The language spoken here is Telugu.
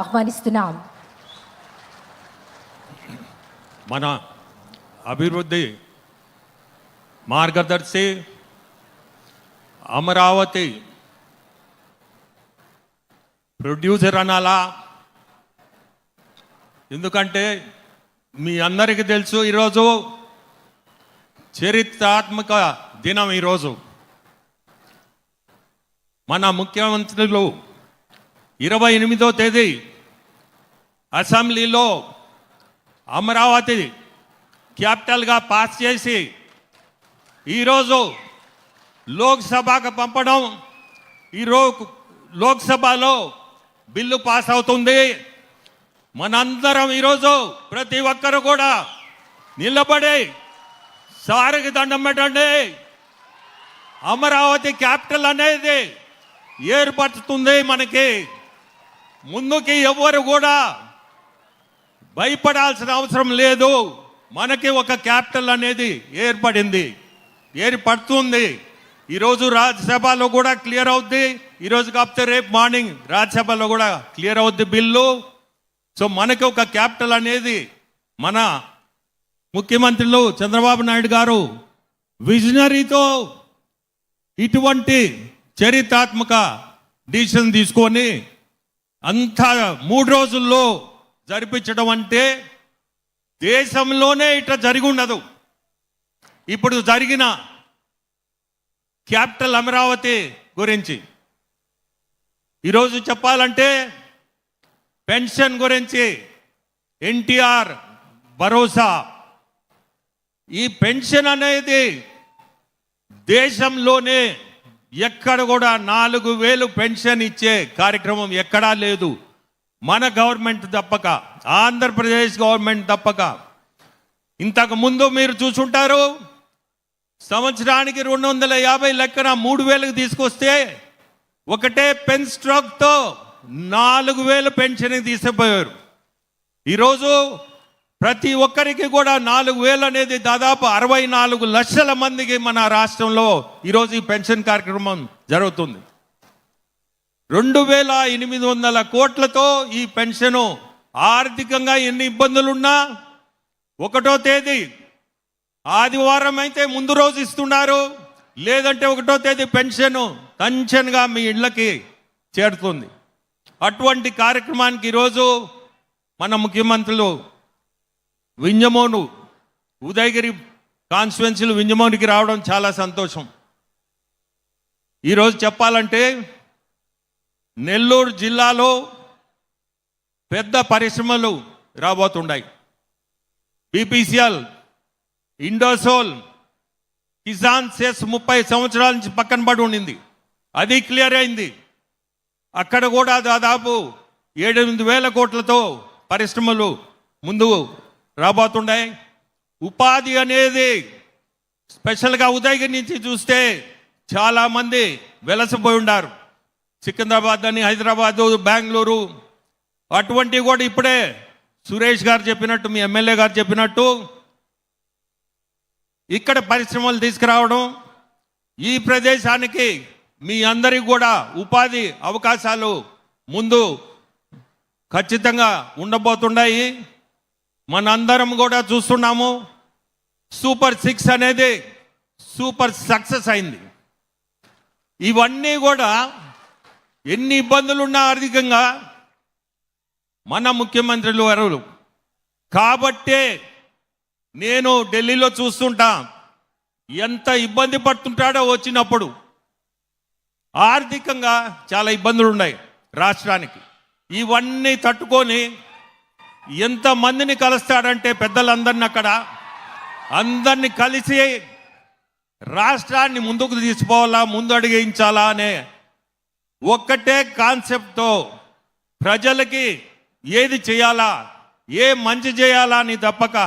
ఆహ్వానిస్తున్నాం. మన అభివృద్ధి మార్గదర్శి అమరావతి ప్రొడ్యూసర్ అనాలా? ఎందుకంటే మీ అందరికీ తెలుసు, ఈరోజు చరిత్రాత్మక దినం. ఈరోజు మన ముఖ్యమంత్రులు 28వ తేదీ అసెంబ్లీలో అమరావతి క్యాపిటల్గా పాస్ చేసి ఈరోజు లోక్సభకు పంపడం, ఈరోజు లోక్సభలో బిల్లు పాస్ అవుతుంది. మనందరం ఈరోజు ప్రతి ఒక్కరు కూడా నిలబడి సారికి దండం పెట్టండి. అమరావతి క్యాపిటల్ అనేది ఏర్పడుతుంది. మనకి ముందుకి ఎవరు కూడా భయపడాల్సిన అవసరం లేదు. మనకి ఒక క్యాపిటల్ అనేది ఏర్పడుతుంది. ఈరోజు రాజ్యసభలో కూడా క్లియర్ అవుద్ది. ఈరోజు కాకపోతే రేపు మార్నింగ్ రాజ్యసభలో కూడా క్లియర్ అవుద్ది బిల్లు. సో మనకి ఒక క్యాపిటల్ అనేది మన ముఖ్యమంత్రులు చంద్రబాబు నాయుడు గారు విజనరీతో ఇటువంటి చరిత్రాత్మక డిసిషన్ తీసుకొని అంతా 3 రోజుల్లో జరిపించడం అంటే దేశంలోనే ఇట్లా జరిగి ఉండదు. ఇప్పుడు జరిగిన క్యాపిటల్ అమరావతి గురించి ఈరోజు చెప్పాలంటే పెన్షన్ గురించి ఎన్టీఆర్ భరోసా, ఈ పెన్షన్ అనేది దేశంలోనే ఎక్కడ కూడా 4,000 పెన్షన్ ఇచ్చే కార్యక్రమం ఎక్కడా లేదు. మన గవర్నమెంట్ తప్పక, ఆంధ్రప్రదేశ్ గవర్నమెంట్ తప్పక. ఇంతకు ముందు మీరు చూసుంటారు, సంవత్సరానికి 250 లెక్కన 3,000కి తీసుకొస్తే ఒకటే పెన్ స్ట్రోక్తో 4,000 పెన్షన్ తీసుకుపోయారు. ఈరోజు ప్రతి ఒక్కరికి కూడా 4,000 అనేది దాదాపు 64 లక్షల మందికి మన రాష్ట్రంలో ఈరోజు ఈ పెన్షన్ కార్యక్రమం జరుగుతుంది. 2,800 కోట్లతో ఈ పెన్షను ఆర్థికంగా ఎన్ని ఇబ్బందులున్నా 1వ తేదీ ఆదివారం అయితే ముందు రోజు ఇస్తున్నారు, లేదంటే 1వ తేదీ పెన్షన్ టెన్షన్గా మీ ఇళ్ళకి చేరుతుంది. అటువంటి కార్యక్రమానికి ఈరోజు మన ముఖ్యమంత్రులు వింజమోను, ఉదయగిరి కాన్స్టిట్యున్సీలు వింజమోనికి రావడం చాలా సంతోషం. ఈరోజు చెప్పాలంటే నెల్లూరు జిల్లాలో పెద్ద పరిశ్రమలు రాబోతున్నాయి. బీపీసీఎల్, ఇండోసోల్, కిసాన్ సెస్ 30 సంవత్సరాల నుంచి పక్కన పడి ఉండింది, అది క్లియర్ అయింది. అక్కడ కూడా దాదాపు 7-8 కోట్లతో పరిశ్రమలు ముందు రాబోతున్నాయి. ఉపాధి అనేది స్పెషల్గా ఉదయగిరి నుంచి చూస్తే చాలామంది వెలసిపోయి ఉన్నారు. సికింద్రాబాద్ అని, హైదరాబాదు, బెంగళూరు అటువంటివి కూడా ఇప్పుడే సురేష్ గారు చెప్పినట్టు, మీ ఎమ్మెల్యే గారు చెప్పినట్టు ఇక్కడ పరిశ్రమలు తీసుకురావడం, ఈ ప్రదేశానికి మీ అందరికి కూడా ఉపాధి అవకాశాలు ముందు ఖచ్చితంగా ఉండబోతున్నాయి. మనందరం కూడా చూస్తున్నాము, సూపర్ 6 అనేది సూపర్ సక్సెస్ అయింది. ఇవన్నీ కూడా ఎన్ని ఇబ్బందులున్నా ఆర్థికంగా మన ముఖ్యమంత్రులు ఎవరు కాబట్టే నేను ఢిల్లీలో చూస్తుంటా ఎంత ఇబ్బంది పడుతుంటాడో. వచ్చినప్పుడు ఆర్థికంగా చాలా ఇబ్బందులు ఉన్నాయి రాష్ట్రానికి. ఇవన్నీ తట్టుకొని ఎంతమందిని కలుస్తాడంటే పెద్దలందరినీ, అక్కడ అందరినీ కలిసి రాష్ట్రాన్ని ముందుకు తీసుకోవాలా, ముందు అడిగించాలా అనే ఒక్కటే కాన్సెప్ట్తో ప్రజలకి ఏది చేయాలా, ఏ మంచి చేయాలా అని తప్పక